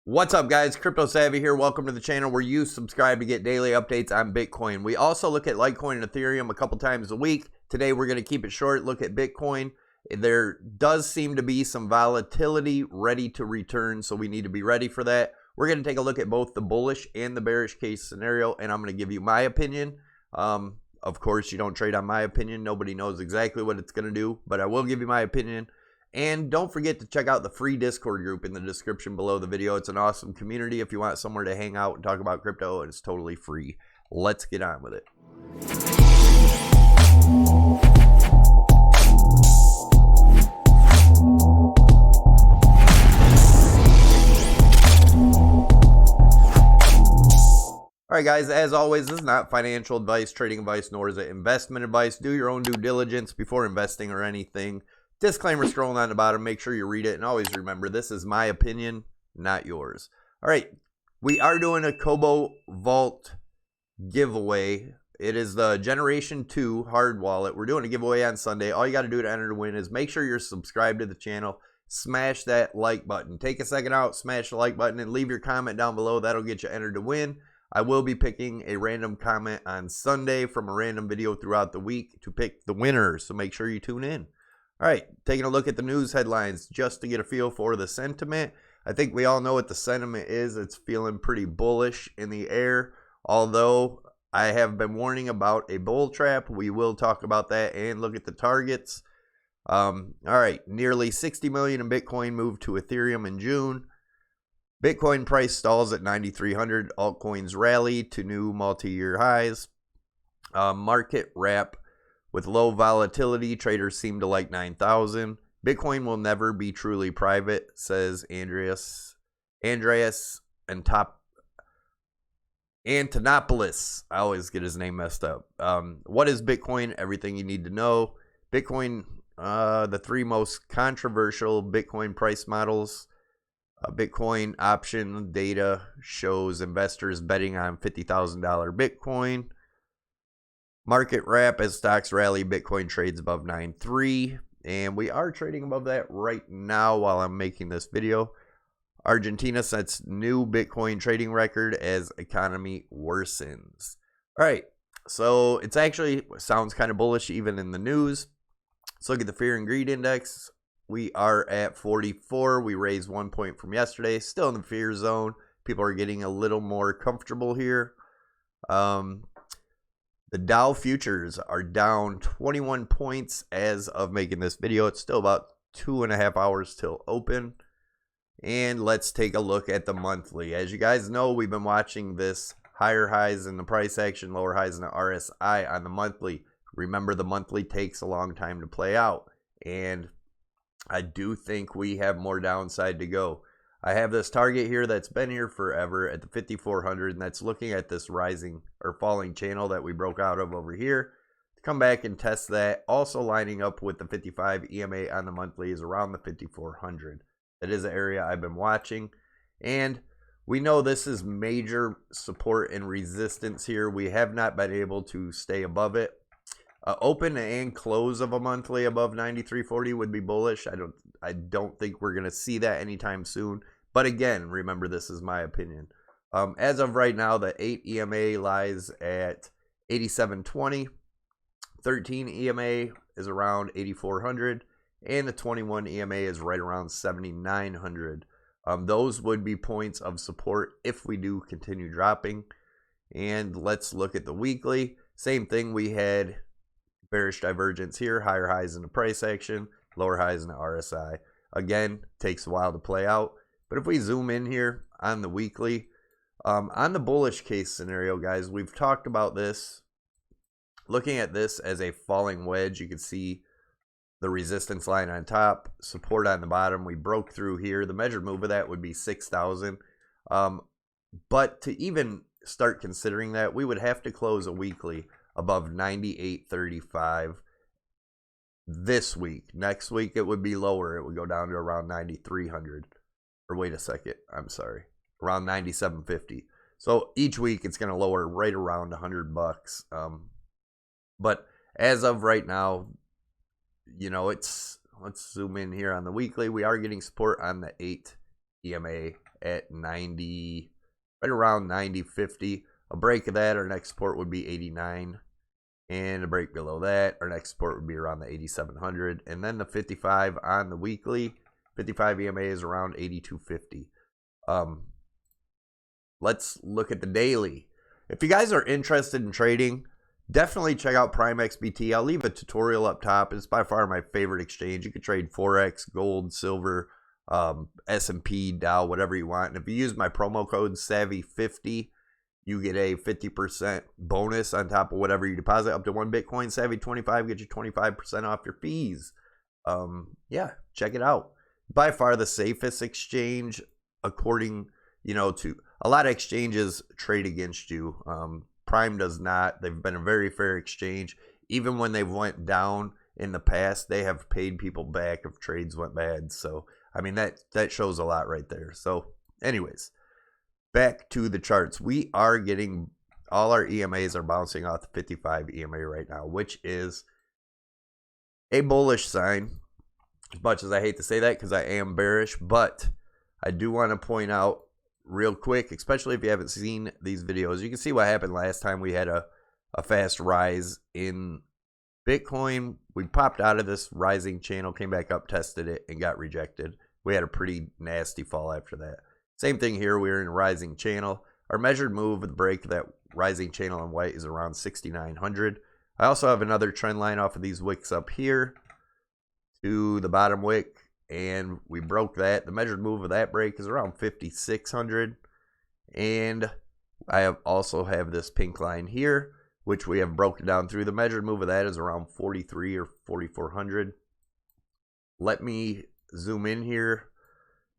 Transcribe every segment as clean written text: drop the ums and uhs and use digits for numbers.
What's up, guys? CryptoSavvy here. Welcome to the channel where you subscribe to get daily updates on Bitcoin. We also look at Litecoin and Ethereum a couple times a week. Today, we're going to keep it short, look at Bitcoin. There does seem to be some volatility ready to return, so we need to be ready for that. We're going to take a look at both the bullish and the bearish case scenario, and I'm going to give you my opinion. Of course, you don't trade on my opinion. Nobody knows exactly what it's going to do, but I will give you my opinion. And don't forget to check out the free Discord group in the description below the video. It's an awesome community if you want somewhere to hang out and talk about crypto, and it's totally free. Let's get on with it. All right, guys, as always, this is not financial advice, trading advice, nor is it investment advice. Do your own due diligence before investing or anything. Disclaimer scrolling on the bottom. Make sure you read it. And always remember, this is my opinion, not yours. All right. We are doing a Kobo Vault giveaway. It is the Generation 2 hard wallet. We're doing a giveaway on Sunday. All you got to do to enter to win is make sure you're subscribed to the channel. Smash that like button. Take a second out, smash the like button, and leave your comment down below. That'll get you entered to win. I will be picking a random comment on Sunday from a random video throughout the week to pick the winner. So make sure you tune in. All right, taking a look at the news headlines just to get a feel for the sentiment. I think we all know what the sentiment is. It's feeling pretty bullish in the air, although I have been warning about a bull trap. We will talk about that and look at the targets. All right, nearly 60 million in Bitcoin moved to Ethereum in June. Bitcoin price stalls at 9,300. Altcoins rally to new multi-year highs. Market wrap. With low volatility, traders seem to like 9,000. Bitcoin will never be truly private, says Andreas Antonopoulos. I always get his name messed up. What is Bitcoin? Everything you need to know. Bitcoin, the three most controversial Bitcoin price models. Bitcoin option data shows investors betting on $50,000 Bitcoin. Market wrap as stocks rally, Bitcoin trades above 9.3, and we are trading above that right now while I'm making this video. Argentina sets new Bitcoin trading record as economy worsens. All right, so it's actually sounds kind of bullish even in the news. Let's look at the fear and greed index. We are at 44. We raised 1 point from yesterday. Still in the fear zone. People are getting a little more comfortable here. The Dow futures are down 21 points as of making this video. It's still about 2.5 hours till open. And let's take a look at the monthly. As you guys know, we've been watching this higher highs in the price action, lower highs in the RSI on the monthly. Remember, the monthly takes a long time to play out. And I do think we have more downside to go. I have this target here that's been here forever at the 5,400, and that's looking at this rising or falling channel that we broke out of over here. To come back and test that, also lining up with the 55 EMA on the monthly is around the 5,400. That is an area I've been watching, and we know this is major support and resistance here. We have not been able to stay above it. Open and close of a monthly above 93.40 would be bullish. I don't think we're going to see that anytime soon. But again, remember, this is my opinion. As of right now, the 8 EMA lies at 87.20. 13 EMA is around 8,400. And the 21 EMA is right around 7,900. Those would be points of support if we do continue dropping. And let's look at the weekly. Same thing, we had bearish divergence here, higher highs in the price action, lower highs in the RSI. Again, takes a while to play out. But if we zoom in here on the weekly, on the bullish case scenario, guys, we've talked about this. Looking at this as a falling wedge, you can see the resistance line on top, support on the bottom. We broke through here. The measured move of that would be 6,000. But to even start considering that, we would have to close a weekly above 98.35 this week. Next week, it would be lower. It would go down to around 9,300. Or wait a second, I'm sorry, around 97.50. So each week it's going to lower right around $100. But as of right now, you know, let's zoom in here on the weekly. We are getting support on the 8 EMA at 90, right around 90.50. A break of that, our next support would be 89. And a break below that, our next support would be around the 8700. And then the 55 on the weekly, 55 EMA is around 82.50. Let's look at the daily. If you guys are interested in trading, definitely check out Prime XBT. I'll leave a tutorial up top. It's by far my favorite exchange. You can trade Forex, gold, silver, S&P, Dow, whatever you want. And if you use my promo code SAVVY50, you get a 50% bonus on top of whatever you deposit. Up to 1 Bitcoin, Savvy25 get you 25% off your fees. Yeah, check it out. By far the safest exchange, according, to a lot of exchanges trade against you. Prime does not. They've been a very fair exchange. Even when they've went down in the past, they have paid people back if trades went bad. So, I mean, that shows a lot right there. So, anyways, back to the charts. We are getting, all our EMAs are bouncing off the 55 EMA right now, which is a bullish sign. As much as I hate to say that because I am bearish, but I do want to point out real quick, especially if you haven't seen these videos, you can see what happened last time we had a fast rise in Bitcoin. We popped out of this rising channel, came back up, tested it, and got rejected. We had a pretty nasty fall after that. Same thing here. We're in a rising channel. Our measured move with the break of that rising channel in white is around 6,900. I also have another trend line off of these wicks up here to the bottom wick, and we broke that. The measured move of that break is around 5,600. And I also have this pink line here, which we have broken down through. The measured move of that is around 43 or 4,400. Let me zoom in here.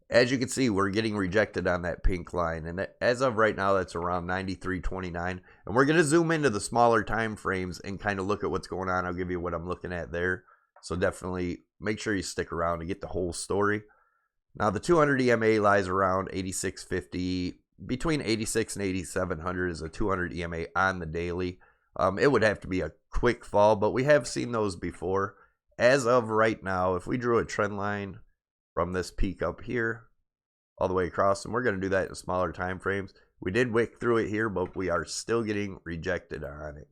As you can see, we're getting rejected on that pink line. And as of right now, that's around 93.29. And we're going to zoom into the smaller time frames and kind of look at what's going on. I'll give you what I'm looking at there. So definitely make sure you stick around to get the whole story. Now, the 200 EMA lies around 86.50. Between 86 and 8,700 is a 200 EMA on the daily. It would have to be a quick fall, but we have seen those before. As of right now, if we drew a trend line from this peak up here all the way across, and we're going to do that in smaller time frames. We did wick through it here, but we are still getting rejected on it.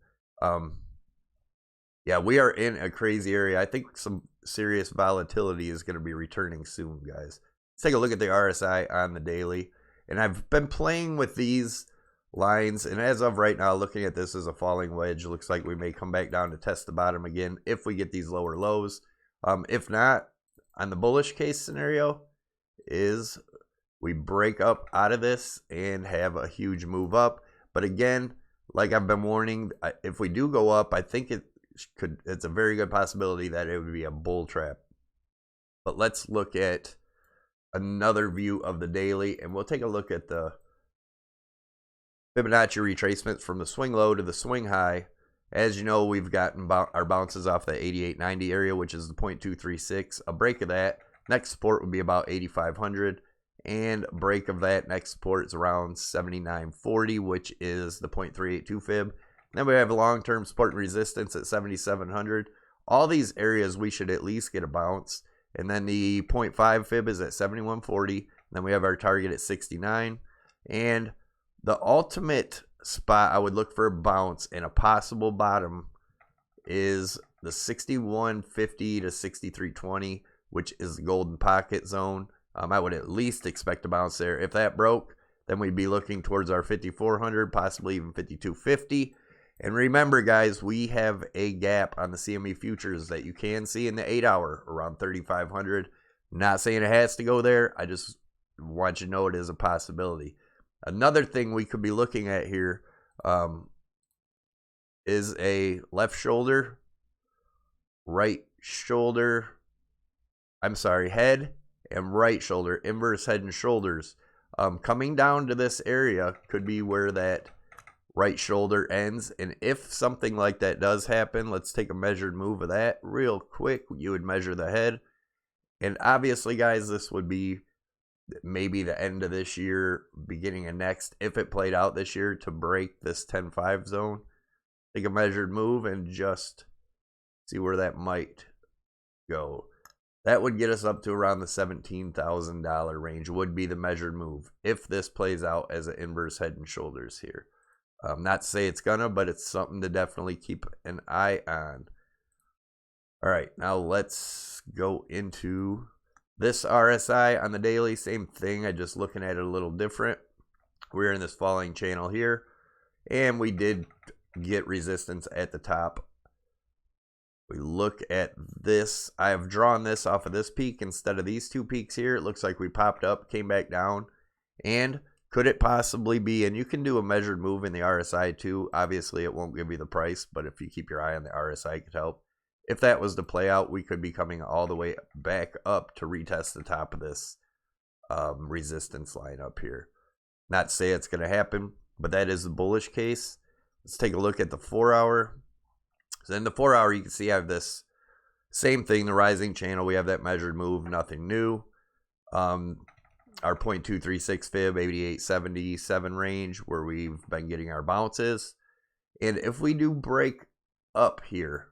Yeah, we are in a crazy area. I think some serious volatility is going to be returning soon, guys. Let's take a look at the RSI on the daily. And I've been playing with these lines, and as of right now, looking at this as a falling wedge, looks like we may come back down to test the bottom again if we get these lower lows. If not, on the bullish case scenario, is we break up out of this and have a huge move up. But again, like I've been warning, if we do go up, I think it's a very good possibility that it would be a bull trap. But let's look at another view of the daily, and we'll take a look at the Fibonacci retracements from the swing low to the swing high. As you know, we've gotten our bounces off the 88.90 area, which is the 0.236. A break of that, next support would be about 8,500, and a break of that next support is around 79.40, which is the 0.382 fib. Then we have long-term support and resistance at 7,700. All these areas we should at least get a bounce. And then the 0.5 fib is at 71.40. Then we have our target at 69. And the ultimate spot I would look for a bounce and a possible bottom is the 61.50 to 63.20, which is the golden pocket zone. I would at least expect a bounce there. If that broke, then we'd be looking towards our 5,400, possibly even 5,250. And remember, guys, we have a gap on the CME futures that you can see in the 8-hour around 3,500. Not saying it has to go there. I just want you to know it is a possibility. Another thing we could be looking at here is a left shoulder, right shoulder, head and right shoulder, inverse head and shoulders. Coming down to this area could be where that right shoulder ends. And if something like that does happen, let's take a measured move of that real quick. You would measure the head, and obviously, guys, this would be maybe the end of this year, beginning of next, if it played out this year, to break this 10.5 zone. Take a measured move and just see where that might go. That would get us up to around the $17,000 range, would be the measured move if this plays out as an inverse head and shoulders here. Not to say it's gonna, but it's something to definitely keep an eye on. All right, now let's go into this RSI on the daily. Same thing, I'm just looking at it a little different. We're in this falling channel here, and we did get resistance at the top. We look at this. I have drawn this off of this peak instead of these two peaks here. It looks like we popped up, came back down, and could it possibly be, and you can do a measured move in the RSI too. Obviously, it won't give you the price, but if you keep your eye on the RSI, it could help. If that was to play out, we could be coming all the way back up to retest the top of this resistance line up here. Not to say it's going to happen, but that is the bullish case. Let's take a look at the 4 hour. So in the 4 hour, you can see I have this same thing, the rising channel. We have that measured move, nothing new. Our 0.236 fib, 8877 range, where we've been getting our bounces. And if we do break up here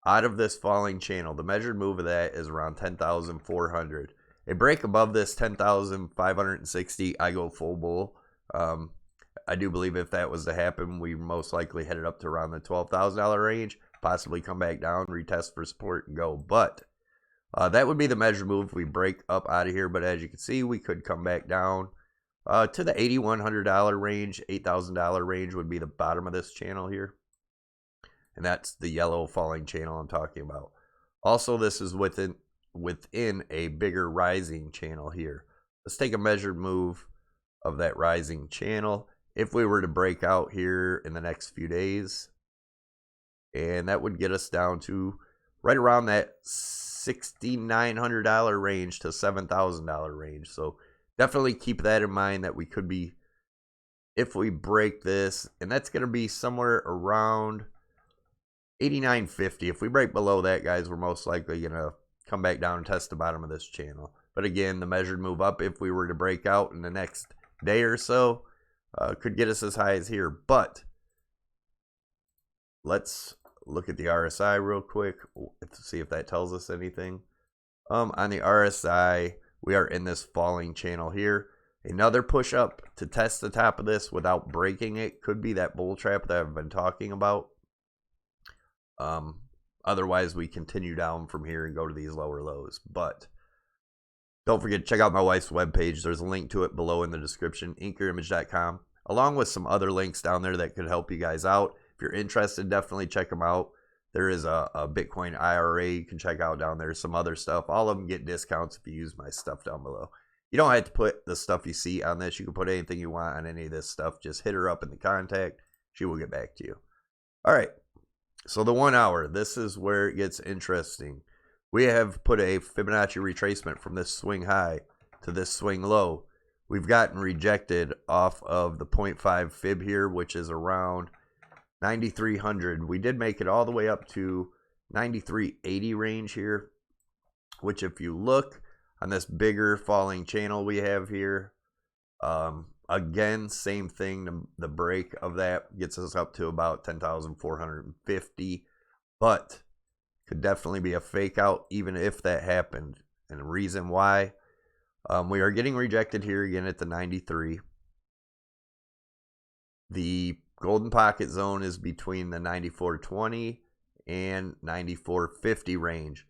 out of this falling channel, the measured move of that is around 10,400. A break above this 10,560, I go full bull. I do believe if that was to happen, we most likely headed up to around the $12,000 range, possibly come back down, retest for support, and go. But that would be the measured move if we break up out of here. But as you can see, we could come back down to the $8,100 range. $8,000 range would be the bottom of this channel here. And that's the yellow falling channel I'm talking about. Also, this is within a bigger rising channel here. Let's take a measured move of that rising channel. If we were to break out here in the next few days, and that would get us down to right around that $6,900 range to $7,000 range. So definitely keep that in mind, that we could be, if we break this, and that's going to be somewhere around 89.50. If we break below that, guys, we're most likely going to come back down and test the bottom of this channel. But again, the measured move up, if we were to break out in the next day or so, could get us as high as here. But let's look at the RSI real quick to see if that tells us anything. On the RSI, we are in this falling channel here. Another push up to test the top of this without breaking it could be that bull trap that I've been talking about. Otherwise, we continue down from here and go to these lower lows. But don't forget to check out my wife's webpage. There's a link to it below in the description, inkyorimage.com, along with some other links down there that could help you guys out. If you're interested, definitely check them out. There is a Bitcoin IRA you can check out down there, some other stuff. All of them get discounts if you use my stuff down below. You don't have to put the stuff you see on this. You can put anything you want on any of this stuff. Just hit her up in the contact. She will get back to you. All right. So the 1 hour, this is where it gets interesting. We have put a Fibonacci retracement from this swing high to this swing low. We've gotten rejected off of the 0.5 fib here, which is around 9,300. We did make it all the way up to 9,380 range here, which if you look on this bigger falling channel we have here, again, same thing. The break of that gets us up to about 10,450, but could definitely be a fake out even if that happened. And the reason why, we are getting rejected here again at the 93. The golden pocket zone is between the 94.20 and 94.50 range.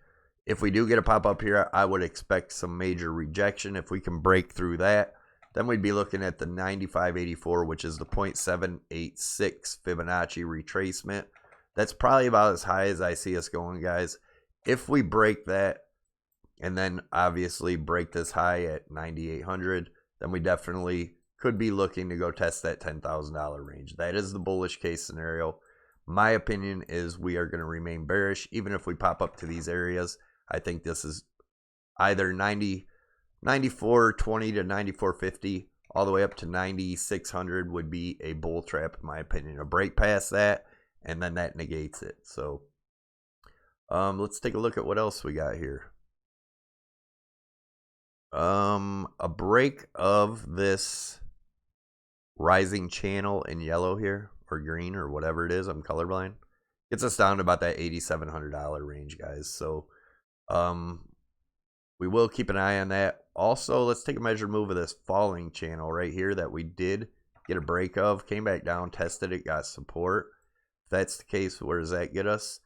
If we do get a pop up here, I would expect some major rejection. If we can break through that, then we'd be looking at the 95.84, which is the 0.786 Fibonacci retracement. That's probably about as high as I see us going, guys. If we break that, and then obviously break this high at 9,800, then we definitely could be looking to go test that $10,000 range. That is the bullish case scenario. My opinion is we are going to remain bearish, even if we pop up to these areas. I think this is either 94.20 to 94.50, all the way up to 9,600 would be a bull trap, in my opinion. A break past that, and then that negates it. So let's take a look at what else we got here. A break of this rising channel in yellow here, or green, or whatever it is, I'm colorblind, gets us down to about that $8,700 range, guys. So We will keep an eye on that. Also, let's take a measured move of this falling channel right here that we did get a break of. Came back down, tested it, got support. If that's the case, where does that get us?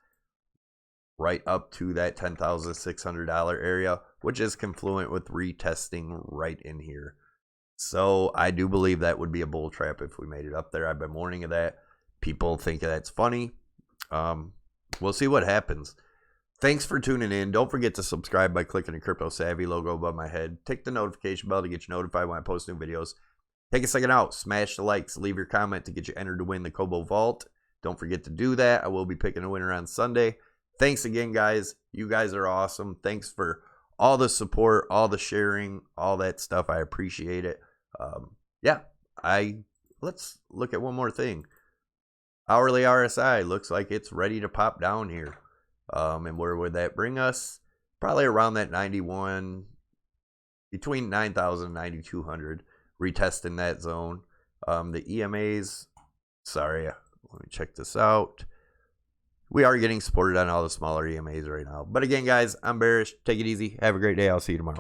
Right up to that $10,600 area, which is confluent with retesting right in here. So I do believe that would be a bull trap if we made it up there. I've been warning of that. People think that's funny. We'll see what happens. Thanks for tuning in. Don't forget to subscribe by clicking the CryptoSavvy logo above my head. Tick the notification bell to get you notified when I post new videos. Take a second out. Smash the likes. Leave your comment to get you entered to win the Kobo Vault. Don't forget to do that. I will be picking a winner on Sunday. Thanks again, guys. You guys are awesome. Thanks for all the support, all the sharing, all that stuff. I appreciate it. Let's look at one more thing. Hourly RSI looks like it's ready to pop down here. And where would that bring us? Probably around that 91, between 9,000 and 9,200, retesting that zone. The EMAs, sorry, let me check this out. We are getting supported on all the smaller EMAs right now. But again, guys, I'm bearish. Take it easy. Have a great day. I'll see you tomorrow.